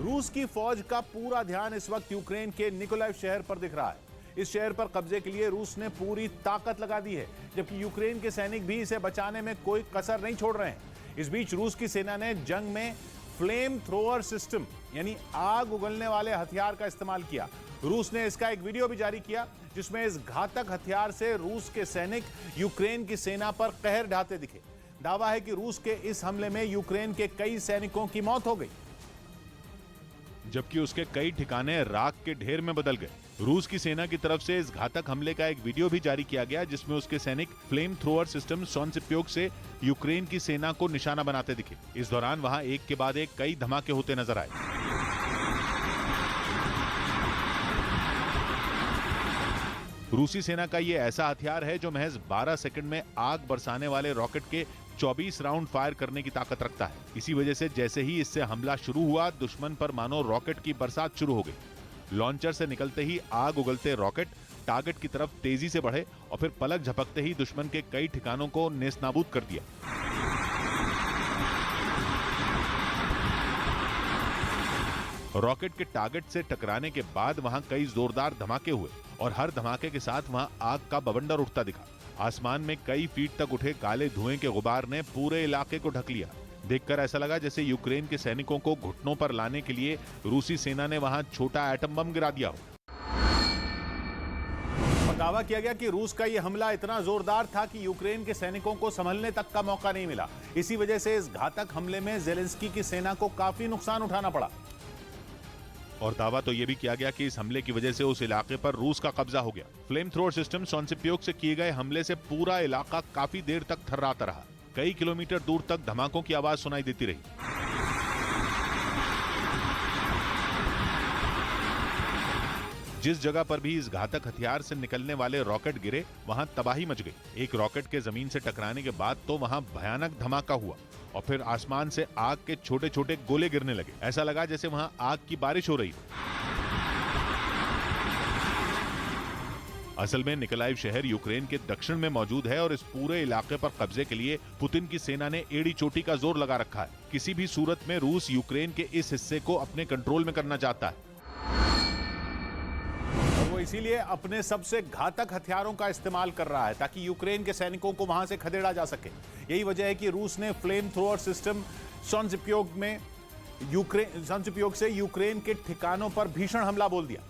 रूस की फौज का पूरा ध्यान इस वक्त यूक्रेन के निकोलाइव शहर पर दिख रहा है। इस शहर पर कब्जे के लिए रूस ने पूरी ताकत लगा दी है, जबकि यूक्रेन के सैनिक भी इसे बचाने में कोई कसर नहीं छोड़ रहे हैं। इस बीच रूस की सेना ने जंग में फ्लेम थ्रोअर सिस्टम यानी आग उगलने वाले हथियार का इस्तेमाल किया। रूस ने इसका एक वीडियो भी जारी किया, जिसमें इस घातक हथियार से रूस के सैनिक यूक्रेन की सेना पर कहर ढाते दिखे। दावा है कि रूस के इस हमले में यूक्रेन के कई सैनिकों की मौत हो गई, जबकि उसके कई ठिकाने राख के ढेर में बदल गए। रूस की सेना की तरफ से इस घातक हमले का एक वीडियो भी जारी किया गया, जिसमें उसके सैनिक फ्लेम थ्रोअर सिस्टम सोनसिप्योक से यूक्रेन की सेना को निशाना बनाते दिखे। इस दौरान वहां एक के बाद एक कई धमाके होते नजर आए। रूसी सेना का यह ऐसा हथियार है जो महज 12 सेकंड में आग बरसाने वाले रॉकेट के 24 राउंड फायर करने की ताकत रखता है। इसी वजह से जैसे ही इससे हमला शुरू हुआ, दुश्मन पर मानो रॉकेट की बरसात शुरू हो गई। लॉन्चर से निकलते ही आग उगलते रॉकेट टारगेट की तरफ तेजी से बढ़े और फिर पलक झपकते ही दुश्मन के कई ठिकानों को नेस्तनाबूद कर दिया। रॉकेट के टारगेट से टकराने के बाद वहां कई जोरदार धमाके हुए और हर धमाके के साथ वहां आग का बवंडर उठता दिखा। आसमान में कई फीट तक उठे काले धुएं के गुबार ने पूरे इलाके को ढक लिया। देखकर ऐसा लगा जैसे यूक्रेन के सैनिकों को घुटनों पर लाने के लिए रूसी सेना ने वहां छोटा एटम बम गिरा दिया हो। और दावा किया गया कि रूस का यह हमला इतना जोरदार था कि यूक्रेन के सैनिकों को संभलने तक का मौका नहीं मिला। इसी वजह से इस घातक हमले में ज़ेलेंस्की की सेना को काफी नुकसान उठाना पड़ा। और दावा तो यह भी किया गया कि इस हमले की वजह से उस इलाके पर रूस का कब्जा हो गया। फ्लेम थ्रोअर सिस्टम सोनसिप्योक से किए गए हमले से पूरा इलाका काफी देर तक थर्राता रहा। कई किलोमीटर दूर तक धमाकों की आवाज सुनाई देती रही। जिस जगह पर भी इस घातक हथियार से निकलने वाले रॉकेट गिरे, वहां तबाही मच गई। एक रॉकेट के जमीन से टकराने के बाद तो वहां भयानक धमाका हुआ और फिर आसमान से आग के छोटे छोटे गोले गिरने लगे। ऐसा लगा जैसे वहां आग की बारिश हो रही हो। असल में निकोलाइव शहर यूक्रेन के दक्षिण में मौजूद है और इस पूरे इलाके पर कब्जे के लिए पुतिन की सेना ने एड़ी चोटी का जोर लगा रखा है। किसी भी सूरत में रूस यूक्रेन के इस हिस्से को अपने कंट्रोल में करना चाहता है। वो इसीलिए अपने सबसे घातक हथियारों का इस्तेमाल कर रहा है ताकि यूक्रेन के सैनिकों को वहां से खदेड़ा जा सके। यही वजह है कि रूस ने फ्लेम थ्रोअर सिस्टम सोनसिप्योक से यूक्रेन के ठिकानों पर भीषण हमला बोल दिया।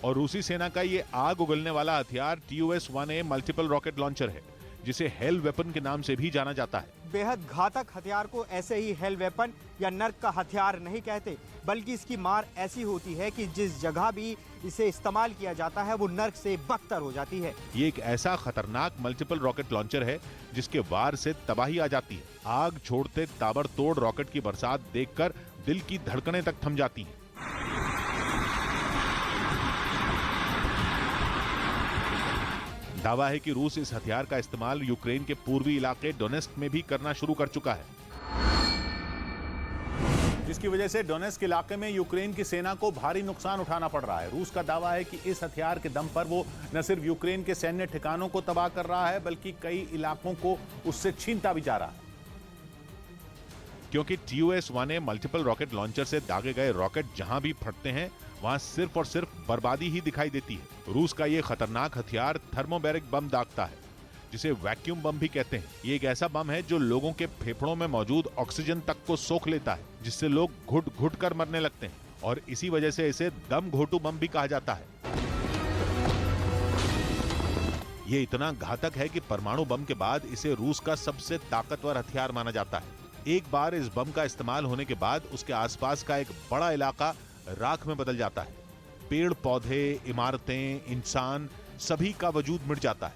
और रूसी सेना का ये आग उगलने वाला हथियार TUS-1A मल्टीपल रॉकेट लॉन्चर है, जिसे हेल वेपन के नाम से भी जाना जाता है। बेहद घातक हथियार को ऐसे ही हेल वेपन या नर्क का हथियार नहीं कहते, बल्कि इसकी मार ऐसी होती है कि जिस जगह भी इसे इस्तेमाल किया जाता है वो नर्क से बदतर हो जाती है। ये एक ऐसा खतरनाक मल्टीपल रॉकेट लॉन्चर है जिसके वार से तबाही आ जाती है। आग छोड़ते ताबड़तोड़ रॉकेट की बरसात देखकर दिल की धड़कनें तक थम जाती हैं। दावा है कि रूस इस हथियार का इस्तेमाल यूक्रेन के पूर्वी इलाके डोनेस्क में भी करना शुरू कर चुका है, जिसकी वजह से डोनेस्क इलाके में यूक्रेन की सेना को भारी नुकसान उठाना पड़ रहा है। रूस का दावा है कि इस हथियार के दम पर वो न सिर्फ यूक्रेन के सैन्य ठिकानों को तबाह कर रहा है, बल्कि कई इलाकों को उससे छीनता भी जा रहा है। क्योंकि TUS-1A मल्टीपल रॉकेट लॉन्चर से दागे गए रॉकेट जहां भी फटते हैं, वहां सिर्फ और सिर्फ बर्बादी ही दिखाई देती है। रूस का ये खतरनाक हथियार थर्मोबैरिक बम दागता है, जिसे वैक्यूम बम भी कहते हैं। ये एक ऐसा बम है जो लोगों के फेफड़ों में मौजूद ऑक्सीजन तक को सोख लेता है, जिससे लोग घुट घुट कर मरने लगते हैं। और इसी वजह से इसे दम घोटू बम भी कहा जाता है। ये इतना घातक है कि परमाणु बम के बाद इसे रूस का सबसे ताकतवर हथियार माना जाता है। एक बार इस बम का इस्तेमाल होने के बाद उसके आसपास का एक बड़ा इलाका राख में बदल जाता है। पेड़ पौधे, इमारतें, इंसान सभी का वजूद मिट जाता है।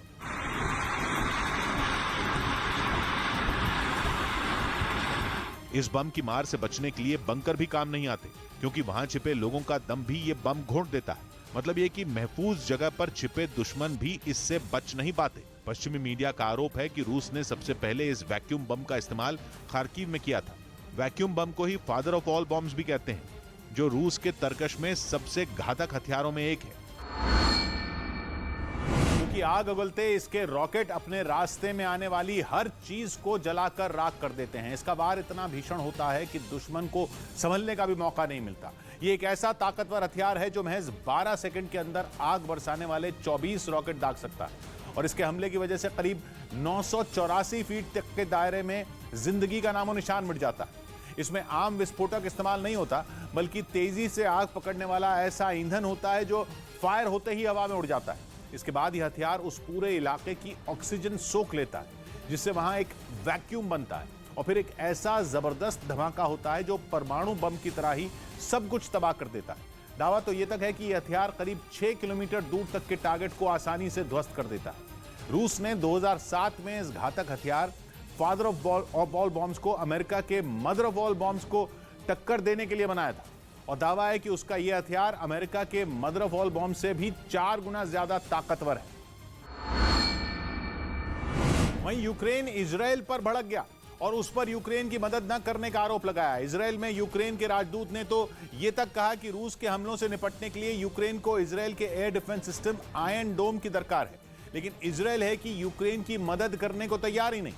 इस बम की मार से बचने के लिए बंकर भी काम नहीं आते, क्योंकि वहां छिपे लोगों का दम भी ये बम घोंट देता है। मतलब ये कि महफूज जगह पर छिपे दुश्मन भी इससे बच नहीं पाते। पश्चिमी मीडिया का आरोप है कि रूस ने सबसे पहले इस वैक्यूम बम का इस्तेमाल खार्किव में किया था। वैक्यूम बम को ही फादर ऑफ ऑल बॉम्ब्स भी कहते हैं, जो रूस के तरकश में सबसे घातक हथियारों में एक है। जबकि आग उगलते इसके रॉकेट अपने रास्ते में आने वाली हर चीज को जलाकर राख कर देते हैं। इसका वार इतना भीषण होता है कि दुश्मन को संभलने का भी मौका नहीं मिलता। ये एक ऐसा ताकतवर हथियार है जो महज 12 सेकंड के अंदर आग बरसाने वाले 24 रॉकेट दाग सकता है और इसके हमले की वजह से करीब 984 फीट तक के दायरे में जिंदगी का नामो निशान मिट जाता है। इसमें आम विस्फोटक इस्तेमाल नहीं होता, बल्कि तेजी से आग पकड़ने वाला ऐसा ईंधन होता है जो फायर होते ही हवा में उड़ जाता है। इसके बाद यह हथियार उस पूरे इलाके की ऑक्सीजन सोख लेता है, जिससे वहां एक वैक्यूम बनता है और फिर एक ऐसा जबरदस्त धमाका होता है जो परमाणु बम की तरह ही सब कुछ तबाह कर देता है। दावा तो यह तक है कि यह हथियार करीब 6 किलोमीटर दूर तक के टारगेट को आसानी से ध्वस्त कर देता है। रूस ने 2007 में इस घातक हथियार फादर ऑफ ऑल बॉम्ब्स को अमेरिका के मदर ऑफ ऑल बॉम्ब्स को टक्कर देने के लिए बनाया था और दावा है कि उसका यह हथियार अमेरिका के मदर ऑफ ऑल बॉम्ब से भी 4 गुना ज्यादा ताकतवर है। वहीं यूक्रेन इजराइल पर भड़क गया और उस पर यूक्रेन की मदद न करने का आरोप लगाया। इजराइल में यूक्रेन के राजदूत ने तो यह तक कहा कि रूस के हमलों से निपटने के लिए यूक्रेन को इजराइल के एयर डिफेंस सिस्टम आयरन डोम की दरकार है, लेकिन इजराइल है कि यूक्रेन की मदद करने को तैयार ही नहीं।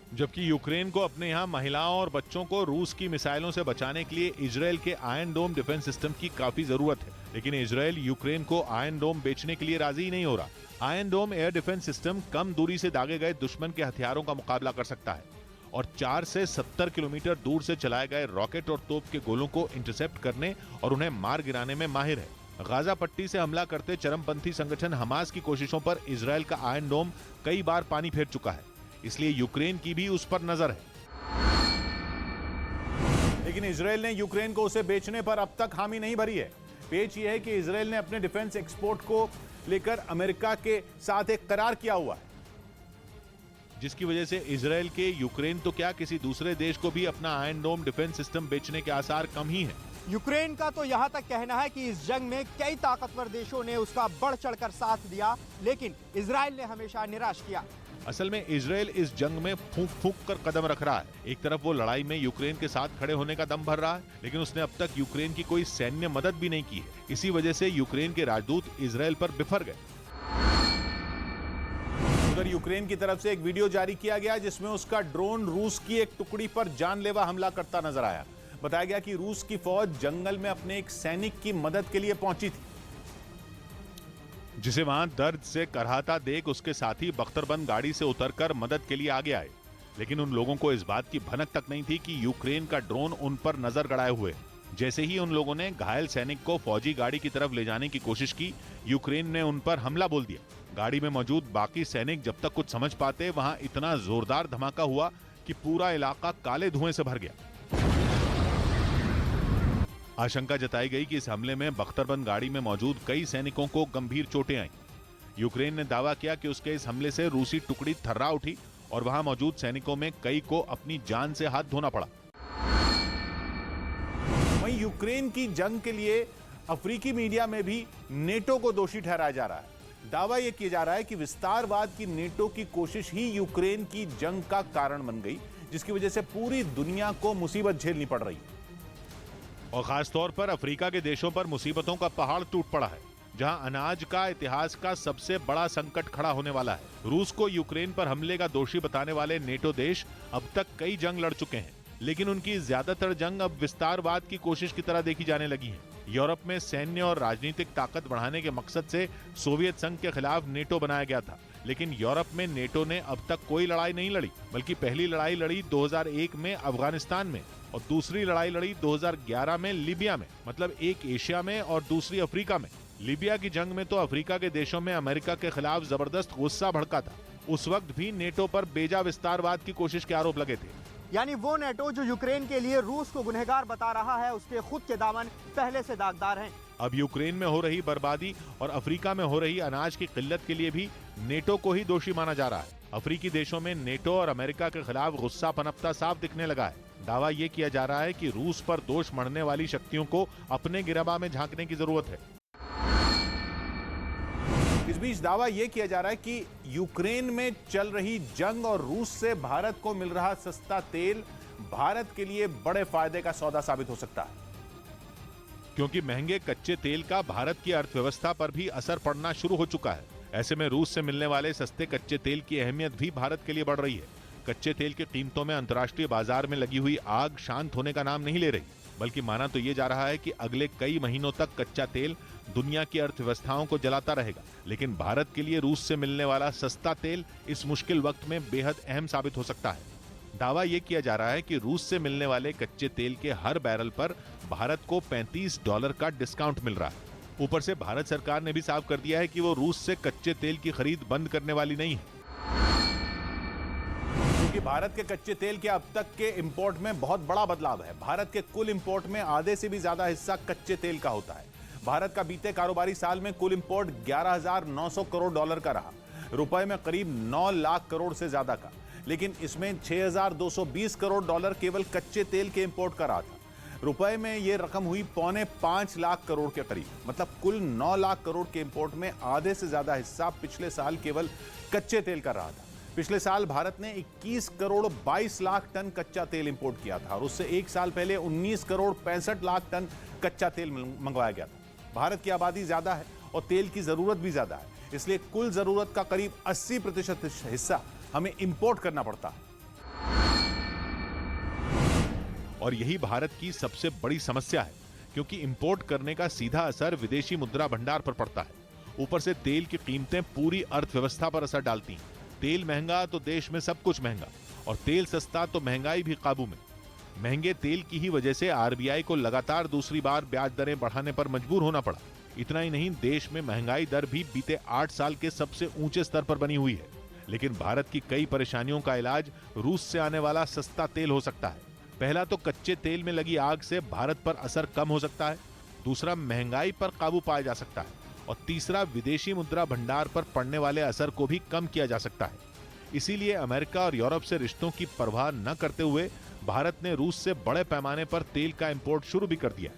जबकि यूक्रेन को अपने यहां महिलाओं और बच्चों को रूस की मिसाइलों से बचाने के लिए इजराइल के आयरन डोम डिफेंस सिस्टम की काफी जरूरत है, लेकिन इजराइल यूक्रेन को आयरन डोम बेचने के लिए राजी ही नहीं हो रहा। आयरन डोम एयर डिफेंस सिस्टम कम दूरी से दागे गए दुश्मन के हथियारों का मुकाबला कर सकता है और 4 से 70 किलोमीटर दूर से चलाए गए रॉकेट और तोप के गोलों को इंटरसेप्ट करने और उन्हें मार गिराने में माहिर है। गाजा पट्टी से हमला करते चरमपंथी संगठन हमास की कोशिशों पर इजराइल का आयरन डोम कई बार पानी फेर चुका है, इसलिए यूक्रेन की भी उस पर नजर है। लेकिन इजराइल ने यूक्रेन को उसे बेचने पर अब तक हामी नहीं भरी है। पेच यह है कि इजराइल ने अपने डिफेंस एक्सपोर्ट को लेकर अमेरिका के साथ एक करार किया हुआ है, जिसकी वजह से इजराइल के यूक्रेन तो क्या किसी दूसरे देश को भी अपना आयरन डोम डिफेंस सिस्टम बेचने के आसार कम ही हैं। यूक्रेन का तो यहाँ तक कहना है कि इस जंग में कई ताकतवर देशों ने उसका बढ़ चढ़कर साथ दिया, लेकिन इजराइल ने हमेशा निराश किया। असल में इजराइल इस जंग में फूंक फूंक कर कदम रख रहा है। एक तरफ वो लड़ाई में यूक्रेन के साथ खड़े होने का दम भर रहा है, लेकिन उसने अब तक यूक्रेन की कोई सैन्य मदद भी नहीं की है। इसी वजह से यूक्रेन के राजदूत इजराइल पर बिफर गए। उधर यूक्रेन की तरफ से एक वीडियो जारी किया गया जिसमें उसका ड्रोन रूस की एक टुकड़ी पर जानलेवा हमला करता नजर आया। बताया गया कि रूस की फौज जंगल में अपने एक सैनिक की मदद के लिए पहुंची थी, जिसे वहां दर्द से कराहता देख उसके साथी बख्तरबंद गाड़ी से उतरकर मदद के लिए आगे आए, लेकिन उन लोगों को इस बात की भनक तक नहीं थी कि यूक्रेन का ड्रोन उन पर नजर गड़ाए हुए। जैसे ही उन लोगों ने घायल सैनिक को फौजी गाड़ी की तरफ ले जाने की कोशिश की, यूक्रेन ने उन पर हमला बोल दिया। गाड़ी में मौजूद बाकी सैनिक जब तक कुछ समझ पाते, वहां इतना जोरदार धमाका हुआ कि पूरा इलाका काले धुएं से भर गया। आशंका जताई गई कि इस हमले में बख्तरबंद गाड़ी में मौजूद कई सैनिकों को गंभीर चोटें आईं। यूक्रेन ने दावा किया कि उसके इस हमले से रूसी टुकड़ी थर्रा उठी और वहां मौजूद सैनिकों में कई को अपनी जान से हाथ धोना पड़ा। वहीं यूक्रेन की जंग के लिए अफ्रीकी मीडिया में भी नेटो को दोषी ठहराया जा रहा है। दावा यह किया जा रहा है कि विस्तारवाद की नेटो की कोशिश ही यूक्रेन की जंग का कारण बन गई, जिसकी वजह से पूरी दुनिया को मुसीबत झेलनी पड़ रही है। और खास तौर पर अफ्रीका के देशों पर मुसीबतों का पहाड़ टूट पड़ा है, जहां अनाज का इतिहास का सबसे बड़ा संकट खड़ा होने वाला है। रूस को यूक्रेन पर हमले का दोषी बताने वाले नेटो देश अब तक कई जंग लड़ चुके हैं, लेकिन उनकी ज्यादातर जंग अब विस्तारवाद की कोशिश की तरह देखी जाने लगी है। यूरोप में सैन्य और राजनीतिक ताकत बढ़ाने के मकसद से सोवियत संघ के खिलाफ नेटो बनाया गया था, लेकिन यूरोप में नेटो ने अब तक कोई लड़ाई नहीं लड़ी, बल्कि पहली लड़ाई लड़ी 2001 में अफगानिस्तान में और दूसरी लड़ाई लड़ी 2011 में लीबिया में, मतलब एक एशिया में और दूसरी अफ्रीका में। लीबिया की जंग में तो अफ्रीका के देशों में अमेरिका के खिलाफ जबरदस्त गुस्सा भड़का था। उस वक्त भी नेटो पर बेजा विस्तारवाद की कोशिश के आरोप लगे थे। यानी वो नेटो जो यूक्रेन के लिए रूस को गुनहगार बता रहा है, उसके खुद के दामन पहले से दागदार हैं। अब यूक्रेन में हो रही बर्बादी और अफ्रीका में हो रही अनाज की किल्लत के लिए भी नेटो को ही दोषी माना जा रहा है। अफ्रीकी देशों में नेटो और अमेरिका के खिलाफ गुस्सा पनपता साफ दिखने लगा है। दावा यह किया जा रहा है कि रूस पर दोष मढ़ने वाली शक्तियों को अपने गिरबान में झांकने की जरूरत है। इस बीच दावा यह किया जा रहा है कि यूक्रेन में चल रही जंग और रूस से भारत को मिल रहा सस्ता तेल भारत के लिए बड़े फायदे का सौदा साबित हो सकता है, क्योंकि महंगे कच्चे तेल का भारत की अर्थव्यवस्था पर भी असर पड़ना शुरू हो चुका है। ऐसे में रूस से मिलने वाले सस्ते कच्चे तेल की अहमियत भी भारत के लिए बढ़ रही है। कच्चे तेल की कीमतों में अंतर्राष्ट्रीय बाजार में लगी हुई आग शांत होने का नाम नहीं ले रही, बल्कि माना तो ये जा रहा है कि अगले कई महीनों तक कच्चा तेल दुनिया की अर्थव्यवस्थाओं को जलाता रहेगा। लेकिन भारत के लिए रूस से मिलने वाला सस्ता तेल इस मुश्किल वक्त में बेहद अहम साबित हो सकता है। दावा यह किया जा रहा है कि रूस से मिलने वाले कच्चे तेल के हर बैरल पर भारत को $35 का डिस्काउंट मिल रहा है। ऊपर से भारत सरकार ने भी साफ कर दिया है कि वो रूस से कच्चे तेल की खरीद बंद करने वाली नहीं है। क्योंकि भारत के कच्चे तेल के अब तक के इंपोर्ट में बहुत बड़ा बदलाव है। भारत के कुल इंपोर्ट में आधे से भी ज्यादा हिस्सा कच्चे तेल का होता है। भारत का बीते कारोबारी साल में कुल इंपोर्ट $11,900 करोड़ का रहा, रुपए में करीब 9 लाख करोड़ से ज्यादा का। लेकिन इसमें $6,220 करोड़ केवल कच्चे तेल के इंपोर्ट का रहा था। रुपए में यह रकम हुई $5.25 लाख करोड़ के करीब। मतलब कुल 9 लाख करोड़ के इंपोर्ट में आधे से ज्यादा हिस्सा पिछले साल केवल कच्चे तेल का रहा था। पिछले साल भारत ने 21 करोड़ 22 लाख टन कच्चा तेल इंपोर्ट किया था और उससे एक साल पहले 19 करोड़ 65 लाख टन कच्चा तेल मंगवाया गया था। भारत की आबादी ज्यादा है और तेल की जरूरत भी ज्यादा है, इसलिए कुल जरूरत का करीब 80% हिस्सा हमें इंपोर्ट करना पड़ता है। और यही भारत की सबसे बड़ी समस्या है, क्योंकि इंपोर्ट करने का सीधा असर विदेशी मुद्रा भंडार पर पड़ता है। ऊपर से तेल की कीमतें पूरी अर्थव्यवस्था पर असर डालती हैं। तेल महंगा तो देश में सब कुछ महंगा, और तेल सस्ता तो महंगाई भी काबू में। महंगे तेल की ही वजह से आरबीआई को लगातार दूसरी बार ब्याज दरें बढ़ाने पर मजबूर होना पड़ा। इतना ही नहीं, देश में महंगाई दर भी बीते 8 साल के सबसे ऊंचे स्तर पर बनी हुई है। लेकिन भारत की कई परेशानियों का इलाज रूस से आने वाला सस्ता तेल हो सकता है। पहला तो कच्चे तेल में लगी आग से भारत पर असर कम हो सकता है, दूसरा महंगाई पर काबू पाया जा सकता है, और तीसरा विदेशी मुद्रा भंडार पर पड़ने वाले असर को भी कम किया जा सकता है। इसीलिए अमेरिका और यूरोप से रिश्तों की परवाह न करते हुए भारत ने रूस से बड़े पैमाने पर तेल का इंपोर्ट शुरू भी कर दिया।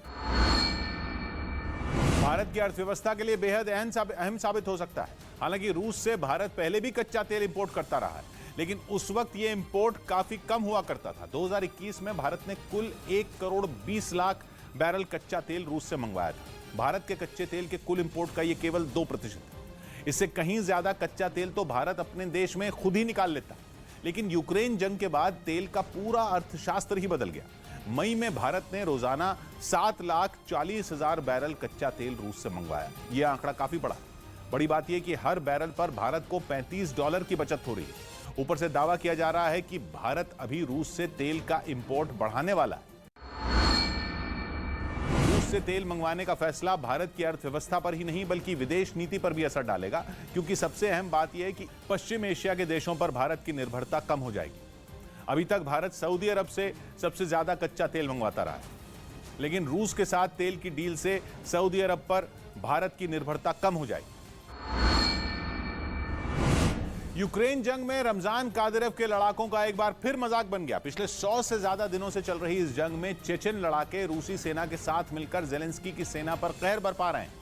भारत की अर्थव्यवस्था के लिए बेहद अहम साबित हो सकता है। हालांकि रूस से भारत पहले भी कच्चा तेल इंपोर्ट करता रहा है, लेकिन उस वक्त ये इंपोर्ट काफी कम हुआ करता था। 2021 में भारत ने कुल 1 करोड़ 20 लाख बैरल कच्चा तेल रूस से मंगवाया था। भारत के कच्चे तेल के कुल इंपोर्ट का ये केवल 2% है। इससे कहीं ज्यादा कच्चा तेल तो भारत अपने देश में खुद ही निकाल लेता। लेकिन यूक्रेन जंग के बाद तेल का पूरा अर्थशास्त्र ही बदल गया। मई में भारत ने रोजाना 7,40,000 बैरल कच्चा तेल रूस से मंगवाया। यह आंकड़ा काफी बड़ा है। बड़ी बात यह कि हर बैरल पर भारत को $35 की बचत हो रही है। ऊपर से दावा किया जा रहा है कि भारत अभी रूस से तेल का इंपोर्ट बढ़ाने वाला है। रूस से तेल मंगवाने का फैसला भारत की अर्थव्यवस्था पर ही नहीं बल्कि विदेश नीति पर भी असर डालेगा, क्योंकि सबसे अहम बात यह है कि पश्चिम एशिया के देशों पर भारत की निर्भरता कम हो जाएगी। अभी तक भारत सऊदी अरब से सबसे ज्यादा कच्चा तेल मंगवाता रहा है, लेकिन रूस के साथ तेल की डील से सऊदी अरब पर भारत की निर्भरता कम हो जाएगी। यूक्रेन जंग में रमजान कादिरोव के लड़ाकों का एक बार फिर मजाक बन गया। पिछले 100 से ज्यादा दिनों से चल रही इस जंग में चेचन लड़ाके रूसी सेना के साथ मिलकर जेलेंस्की की सेना पर कहर बरपा रहे हैं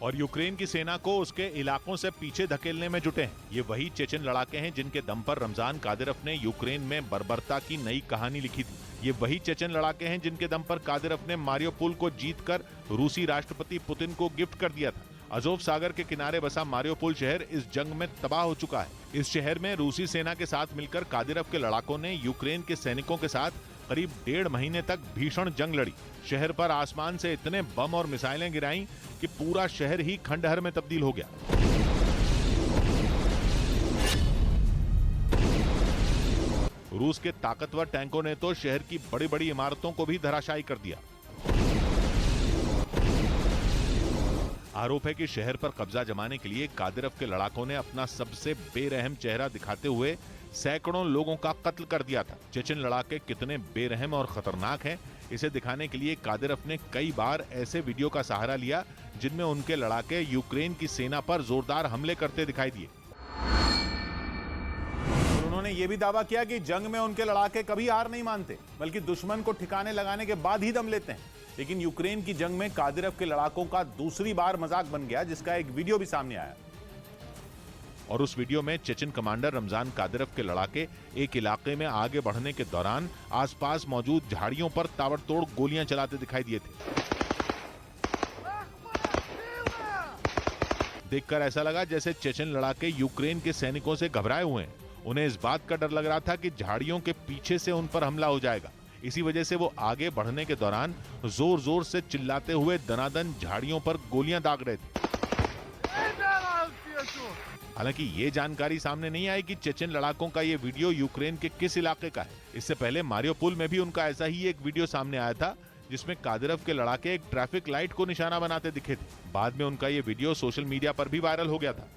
और यूक्रेन की सेना को उसके इलाकों से पीछे धकेलने में जुटे हैं। ये वही चेचन लड़ाके हैं जिनके दम पर रमजान कादिरोव ने यूक्रेन में बर्बरता की नई कहानी लिखी थी। ये वही चेचन लड़ाके हैं जिनके दम पर कादिरोव ने मारियोपोल को जीतकर रूसी राष्ट्रपति पुतिन को गिफ्ट कर दिया था। अजोव सागर के किनारे बसा मारियोपोल शहर इस जंग में तबाह हो चुका है। इस शहर में रूसी सेना के साथ मिलकर कादिरोव के लड़ाकों ने यूक्रेन के सैनिकों के साथ करीब 1.5 महीने तक भीषण जंग लड़ी। शहर पर आसमान से इतने बम और मिसाइलें गिराईं कि पूरा शहर ही खंडहर में तब्दील हो गया। रूस के ताकतवर टैंकों ने तो शहर की बड़ी बड़ी इमारतों को भी धराशायी कर दिया। आरोप है कि शहर पर कब्जा जमाने के लिए कादिरोव के लड़ाकों ने अपना सबसे बेरहम चेहरा दिखाते हुए सैकड़ों लोगों का कत्ल कर दिया था। चेचन लड़ाके कितने बेरहम और खतरनाक हैं, इसे दिखाने के लिए कादिरोव ने कई बार ऐसे वीडियो का सहारा लिया जिनमें उनके लड़ाके यूक्रेन की सेना पर जोरदार हमले करते दिखाई दिए। उन्होंने यह भी दावा किया कि जंग में उनके लड़ाके कभी हार नहीं मानते, बल्कि दुश्मन को ठिकाने लगाने के बाद ही दम लेते हैं। लेकिन यूक्रेन की जंग में कादिरोव के लड़ाकों का दूसरी बार मजाक बन गया, जिसका एक वीडियो भी सामने आया। और उस वीडियो में चेचन कमांडर रमजान कादिरोव के लड़ाके एक इलाके में आगे बढ़ने के दौरान आसपास मौजूद झाड़ियों पर ताबड़तोड़ गोलियां चलाते दिखाई दिए थे। देखकर ऐसा लगा जैसे चेचन लड़ाके यूक्रेन के सैनिकों से घबराए हुए हैं। उन्हें इस बात का डर लग रहा था कि झाड़ियों के पीछे से उन पर हमला हो जाएगा। इसी वजह से वो आगे बढ़ने के दौरान जोर जोर से चिल्लाते हुए दनादन झाड़ियों पर गोलियां दाग रहे थे। हालांकि ये जानकारी सामने नहीं आई कि चेचन लड़ाकों का ये वीडियो यूक्रेन के किस इलाके का है। इससे पहले मारियोपोल में भी उनका ऐसा ही एक वीडियो सामने आया था, जिसमें कादिरव के लड़ाके एक ट्रैफिक लाइट को निशाना बनाते दिखे थे। बाद में उनका ये वीडियो सोशल मीडिया पर भी वायरल हो गया था।